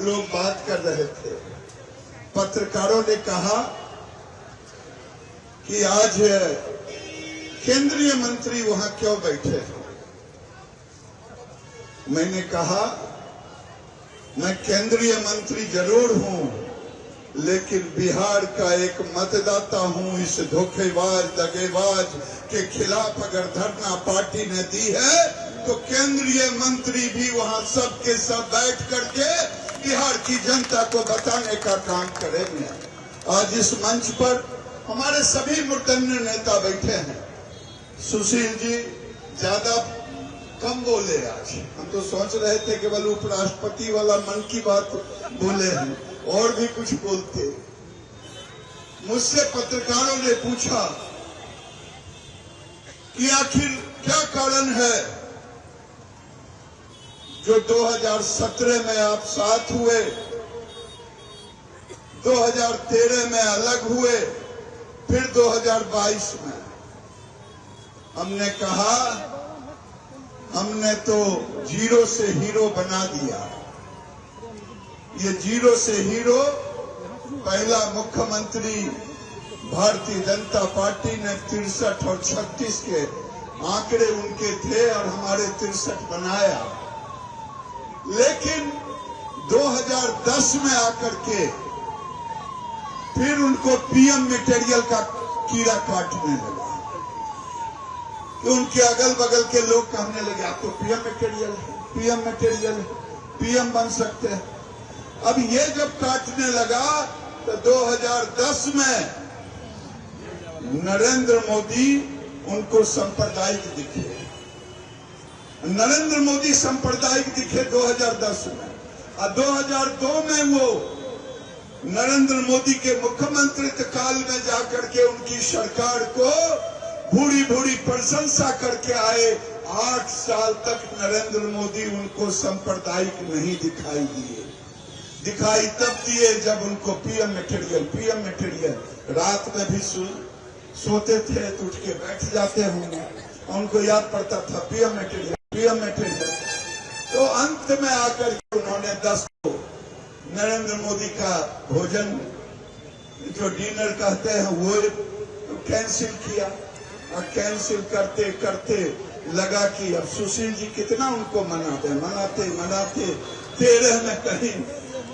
लोग बात कर रहे थे। पत्रकारों ने कहा कि आज केंद्रीय मंत्री वहां क्यों बैठे हैं। मैंने कहा मैं केंद्रीय मंत्री जरूर हूं, लेकिन बिहार का एक मतदाता हूं। इस धोखेबाज दगेबाज के खिलाफ अगर धरना पार्टी ने दी है तो केंद्रीय मंत्री भी वहां सब के सब बैठ करके बिहार की जनता को बताने का काम करेंगे। आज इस मंच पर हमारे सभी मूर्धन्य नेता बैठे हैं। सुशील जी ज्यादा कम बोले आज, हम तो सोच रहे थे केवल उपराष्ट्रपति वाला मन की बात बोले हैं, और भी कुछ बोलते। मुझसे पत्रकारों ने पूछा कि आखिर क्या कारण है जो 2017 में आप साथ हुए, 2013 में अलग हुए, फिर 2022 में। हमने कहा हमने तो जीरो से हीरो बना दिया। ये जीरो से हीरो पहला मुख्यमंत्री भारतीय जनता पार्टी ने 63 और 36 के आंकड़े उनके थे और हमारे 63 बनाया। लेकिन 2010 में आकर के फिर उनको पीएम मटेरियल का कीड़ा काटने लगा। तो उनके अगल बगल के लोग कहने लगे आप तो पीएम मटेरियल है, पीएम मटेरियल है, पीएम बन सकते हैं। अब ये जब काटने लगा तो 2010 में नरेंद्र मोदी उनको सांप्रदायिक दिखे। नरेंद्र मोदी सांप्रदायिक दिखे 2010 में, और 2002 में वो नरेंद्र मोदी के मुख्यमंत्रित्व काल में जाकर के उनकी सरकार को भूरी भूरी प्रशंसा करके आए। 8 साल तक नरेंद्र मोदी उनको सांप्रदायिक नहीं दिखाई दिए। दिखाई तब दिए जब उनको पीएम मटेरियल रात में भी सोते थे तो उठ के बैठ जाते होंगे, उनको याद पड़ता था पीएम मटेरियल। तो अंत में आकर के उन्होंने 10 को नरेंद्र मोदी का भोजन जो डिनर कहते हैं वो कैंसिल किया, और कैंसिल करते करते लगा कि अब सुशील जी कितना उनको मनाते 13 में कहीं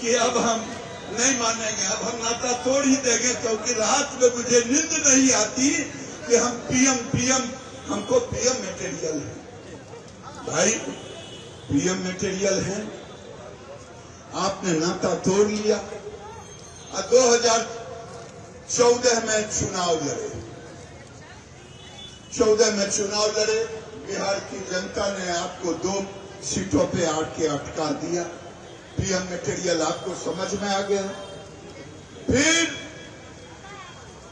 कि अब हम नहीं मानेंगे, अब हम नाता तोड़ ही देंगे, क्योंकि रात में मुझे नींद नहीं आती कि हम पीएम हमको पीएम मटेरियल है। भाई पीएम मटेरियल है, आपने नाता तोड़ लिया। 2014 में चुनाव लड़े, 14 में चुनाव लड़े, बिहार की जनता ने आपको 2 सीटों पे आके अटका दिया। पीएम मटेरियल आपको समझ में आ गया। फिर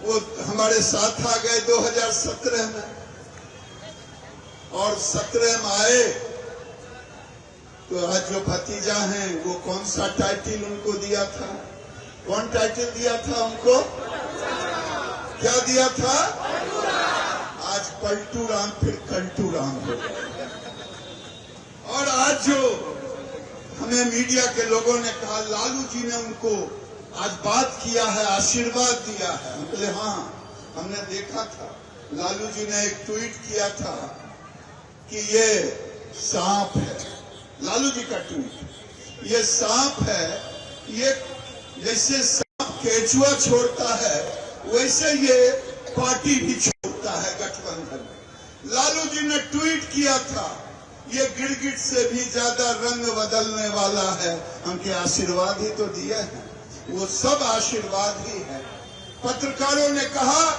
वो हमारे साथ आ गए 2017 में, और 17 में आए तो आज जो भतीजा हैं वो कौन सा टाइटल उनको दिया था, कौन टाइटल दिया था उनको, क्या दिया था, आज पलटू राम फिर कल्टू राम हो गए। और आज जो हमें मीडिया के लोगों ने कहा लालू जी ने उनको आज बात किया है, आशीर्वाद दिया है, हम बोले हाँ हमने देखा था। लालू जी ने एक ट्वीट किया था कि ये सांप है, लालू जी का ट्वीट, ये सांप है, ये जैसे सांप केचुआ छोड़ता है वैसे ये पार्टी भी छोड़ता है गठबंधन में। लालू जी ने ट्वीट किया था ये गिरगिट से भी ज्यादा रंग बदलने वाला है, हमके आशीर्वाद ही तो दिए हैं, वो सब आशीर्वाद ही है। पत्रकारों ने कहा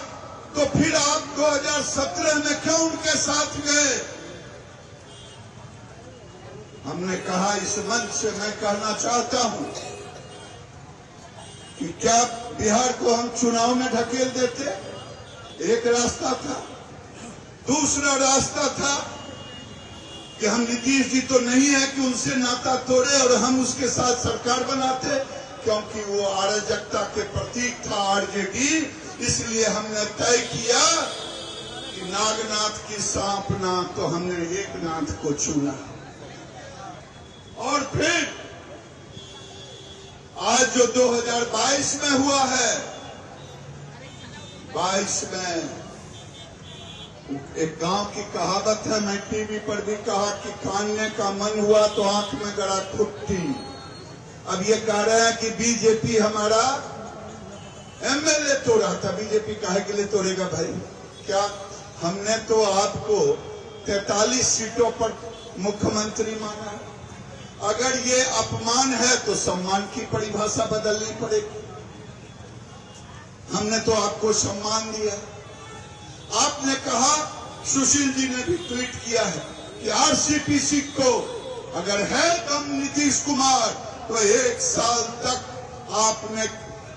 तो फिर आप 2017 में क्यों उनके साथ गए। हमने कहा इस मंच से मैं कहना चाहता हूं कि क्या बिहार को हम चुनाव में ढकेल देते, एक रास्ता था। दूसरा रास्ता था कि हम नीतीश जी तो नहीं है कि उनसे नाता तोड़े और हम उसके साथ सरकार बनाते, क्योंकि वो अराजकता के प्रतीक था आरजेडी। इसलिए हमने तय किया कि नागनाथ की सांप नाथ, तो हमने एक नाथ को चुना। और फिर जो 2022 में हुआ है, 22 में एक गांव की कहावत है, मैं टीवी पर भी कहा कि कानने का मन हुआ तो आंख में गड़ा खुट्टी। अब ये कह रहे हैं कि बीजेपी हमारा एमएलए तोड़ा था। बीजेपी काहे के लिए तोड़ेगा भाई? क्या हमने तो आपको 43 सीटों पर मुख्यमंत्री माना है। अगर ये अपमान है तो सम्मान की परिभाषा बदलनी पड़ेगी। हमने तो आपको सम्मान दिया। आपने कहा, सुशील जी ने भी ट्वीट किया है कि आरसीपीसी को अगर है दम नीतीश कुमार तो 1 साल तक आपने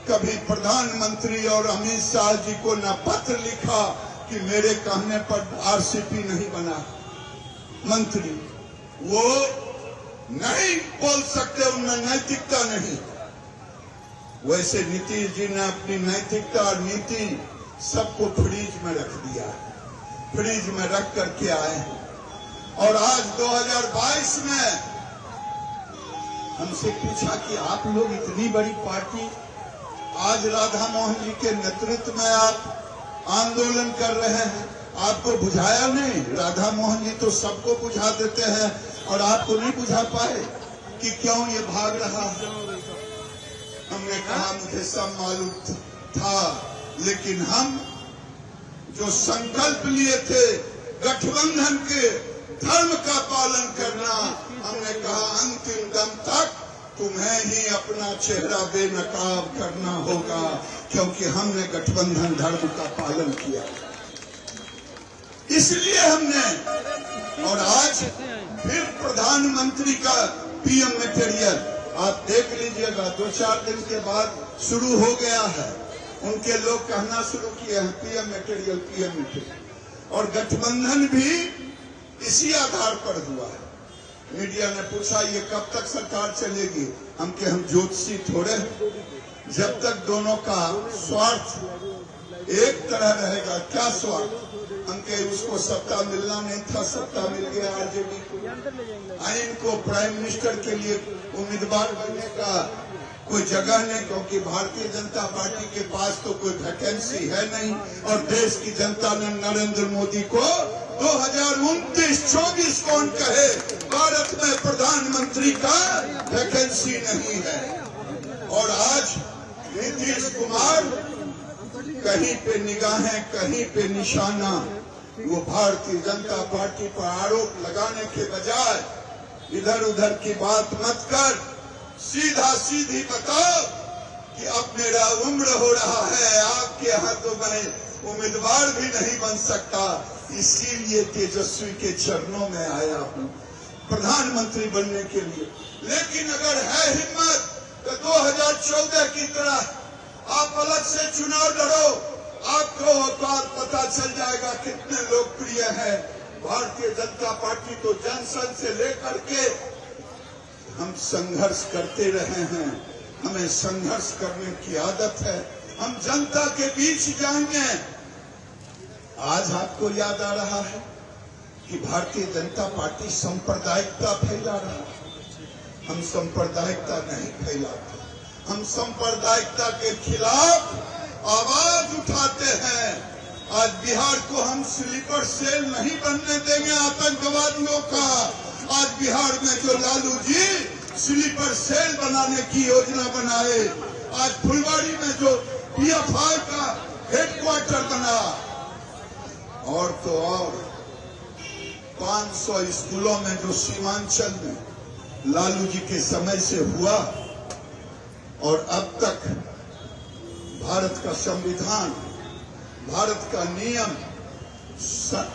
कभी प्रधानमंत्री और अमित शाह जी को न पत्र लिखा कि मेरे कहने पर आरसीपी नहीं बना मंत्री। वो नहीं बोल सकते, उनमें नैतिकता नहीं। वैसे नीतीश जी ने अपनी नैतिकता और नीति सबको फ्रीज में रख दिया, फ्रीज में रख करके आए हैं। और आज 2022 में हमसे पूछा कि आप लोग इतनी बड़ी पार्टी, आज राधा मोहन जी के नेतृत्व में आप आंदोलन कर रहे हैं, आपको बुझाया नहीं? राधा मोहन जी तो सबको बुझा देते हैं और आपको नहीं बुझा पाए कि क्यों ये भाग रहा है। हमने कहा मुझे सब मालूम था, लेकिन हम जो संकल्प लिए थे गठबंधन के धर्म का पालन करना, हमने कहा अंतिम दम तक तुम्हें ही अपना चेहरा बेनकाब करना होगा, क्योंकि हमने गठबंधन धर्म का पालन किया। इसलिए हमने, और आज फिर प्रधानमंत्री का पीएम मटेरियल आप देख लीजिएगा, 2-4 दिन के बाद शुरू हो गया है। उनके लोग कहना शुरू किए हैं पीएम मटेरियल, पीएम मटेरियल। और गठबंधन भी इसी आधार पर हुआ है। मीडिया ने पूछा ये कब तक सरकार चलेगी? हम ज्योतिषी थोड़े हैं। जब तक दोनों का स्वार्थ एक तरह रहेगा। क्या स्वार्थ? हमके उसको सत्ता मिलना नहीं था, सत्ता मिल गया आरजेडी को। इनको प्राइम मिनिस्टर के लिए उम्मीदवार बनने का कोई जगह नहीं, क्योंकि भारतीय जनता पार्टी के पास तो कोई वैकेंसी है नहीं। और देश की जनता ने नरेंद्र मोदी को 2029-24 कौन कहे, भारत में प्रधानमंत्री का वैकेंसी नहीं है। और आज नीतीश कुमार कहीं पे निगाहें, कहीं पे निशाना, वो भारतीय जनता पार्टी पर आरोप लगाने के बजाय इधर उधर की बात मत कर, सीधा सीधी बताओ कि अब मेरा उम्र हो रहा है, आपके यहाँ तो मैं उम्मीदवार भी नहीं बन सकता, इसीलिए तेजस्वी के चरणों में आया हूँ प्रधानमंत्री बनने के लिए। लेकिन अगर है हिम्मत तो 2014 की तरह आप अलग से चुनाव लड़ो, आपको औकात पता चल जाएगा कितने लोकप्रिय है। भारतीय जनता पार्टी तो जनसंघ से लेकर के हम संघर्ष करते रहे हैं, हमें संघर्ष करने की आदत है, हम जनता के बीच जाएंगे। आज आपको याद आ रहा है कि भारतीय जनता पार्टी सांप्रदायिकता फैला रहा है। हम सांप्रदायिकता नहीं फैलाते, हम सांप्रदायिकता के खिलाफ आवाज उठाते हैं। आज बिहार को हम स्लीपर सेल नहीं बनने देंगे आतंकवादियों का। आज बिहार में जो लालू जी स्लीपर सेल बनाने की योजना बनाए, आज फुलवाड़ी में जो पीएफआई का हेडक्वार्टर बना, और तो और 500 स्कूलों में जो सीमांचल में लालू जी के समय से हुआ, और अब तक भारत का संविधान, भारत का नियम,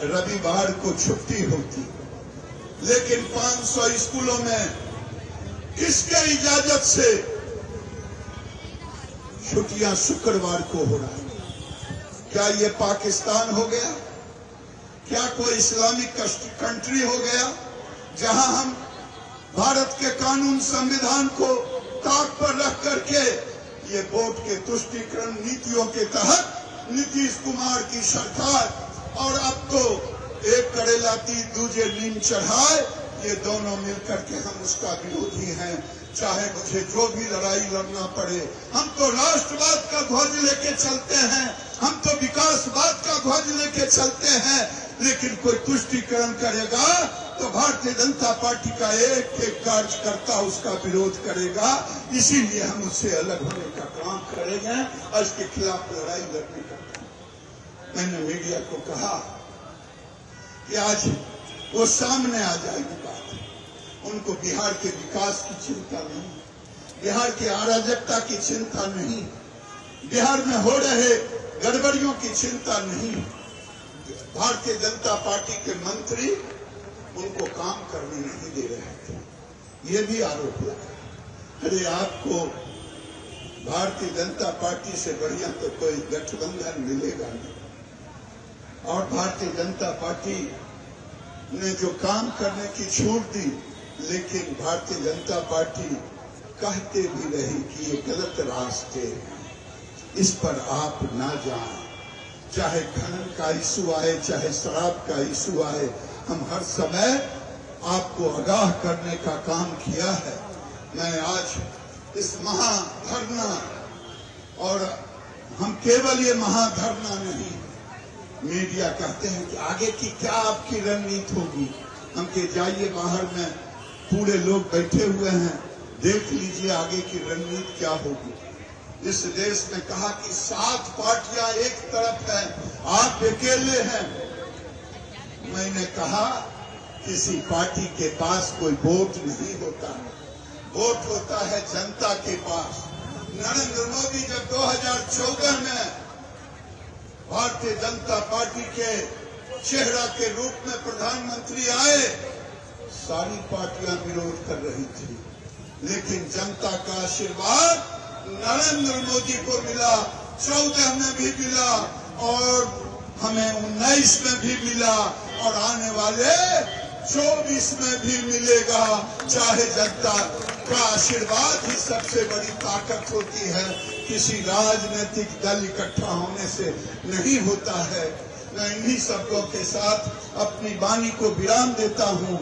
रविवार को छुट्टी होती, लेकिन 500 स्कूलों में किसके इजाजत से छुट्टियां शुक्रवार को हो रहा है? क्या ये पाकिस्तान हो गया? क्या कोई इस्लामिक कंट्री हो गया जहां हम भारत के कानून संविधान को ताक पर रख करके ये वोट के तुष्टीकरण नीतियों के तहत नीतीश कुमार की सरकार, और अब तो एक करेला तीर दूजे नीम चढ़ाए, ये दोनों मिलकर के हम उसका विरोधी हैं, चाहे मुझे जो भी लड़ाई लड़ना पड़े। हम तो राष्ट्रवाद का ध्वज लेके चलते हैं, हम तो विकासवाद का ध्वज लेके चलते हैं, लेकिन कोई तुष्टीकरण करेगा तो भारतीय जनता पार्टी का एक एक कार्यकर्ता उसका विरोध करेगा। इसीलिए हम उससे अलग होने का काम करेंगे और इसके खिलाफ लड़ाई लड़ने का काम। मैंने मीडिया को कहा कि आज वो सामने आ जाएगी बात। उनको बिहार के विकास की चिंता नहीं, बिहार की अराजकता की चिंता नहीं, बिहार में हो रहे गड़बड़ियों की चिंता नहीं। भारतीय जनता पार्टी के मंत्री उनको काम करने नहीं दे रहे थे, ये भी आरोप लगा। अरे आपको भारतीय जनता पार्टी से बढ़िया तो कोई गठबंधन मिलेगा नहीं। और भारतीय जनता पार्टी ने जो काम करने की छूट दी, लेकिन भारतीय जनता पार्टी कहते भी रही कि ये गलत रास्ते हैं, इस पर आप ना जाएं। चाहे खनन का इशू आए, चाहे शराब का इशू आए, हम हर समय आपको आगाह करने का काम किया है। मैं आज इस महाधरना, और हम केवल ये महाधरना नहीं, मीडिया कहते हैं कि आगे की क्या आपकी रणनीति होगी। हम के जाइए बाहर में, पूरे लोग बैठे हुए हैं, देख लीजिए आगे की रणनीति क्या होगी। इस देश में कहा कि 7 पार्टियां एक तरफ है, आप अकेले हैं। मैंने कहा किसी पार्टी के पास कोई वोट नहीं होता है, वोट होता है जनता के पास। नरेंद्र मोदी जब 2014 में भारतीय जनता पार्टी के चेहरा के रूप में प्रधानमंत्री आए, सारी पार्टियां विरोध कर रही थी, लेकिन जनता का आशीर्वाद नरेंद्र मोदी को मिला। 14 में भी मिला और हमें 19 में भी मिला और आने वाले 24 में भी मिलेगा। चाहे जनता का आशीर्वाद ही सबसे बड़ी ताकत होती है, किसी राजनीतिक दल इकट्ठा होने से नहीं होता है। मैं इन्हीं शब्दों के साथ अपनी वाणी को विराम देता हूँ।